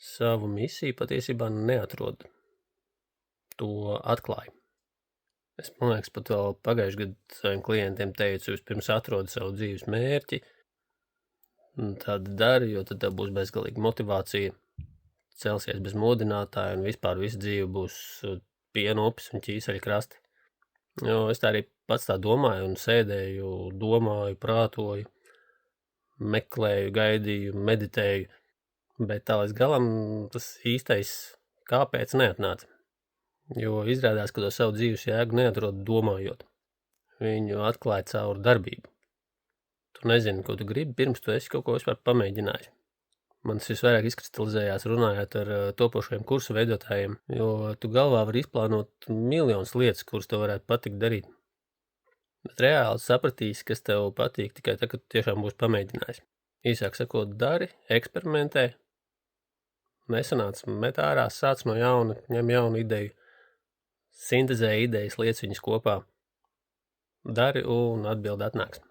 Savu misiju patiesībā neatrodu. To atklāju. Es, man liekas, pat vēl pagājuši gadu saviem klientiem teicu, vispirms atrodi savu dzīves mērķi, tad dari, jo tad tev būs bezgalīga motivācija, celsies bez modinātāja un vispār visu dzīvi būs piena upes un ķīseļa krasti. Jo es tā arī pats tā domāju un sēdēju, domāju, prātoju, meklēju, gaidīju, meditēju, bet tā līdz galam tas īstais kāpēc neatnāca. Jo izrādās, ka to savu dzīves jēgu neatrod domājot. Viņu atklāja caur darbību. Tu nezini, ko tu gribi, pirms tu esi kaut ko vispār pamēģinājis. Man tas visvairāk izkristalizējās runājot ar topošajiem kursu veidotājiem, jo tu galvā vari izplānot miljonus lietas, kuras tev varētu patikt darīt. Bet reāli sapratīsi, kas tev patīk tikai tad, kad tu tiešām būsi pamēģinājis. Īsāk sakot, dari, eksperimentē, nesanāc, met ārā, sāc no jauna, ņem jaunu ideju, sintezē idejas, liec viņas kopā, dari un atbildi atnāks.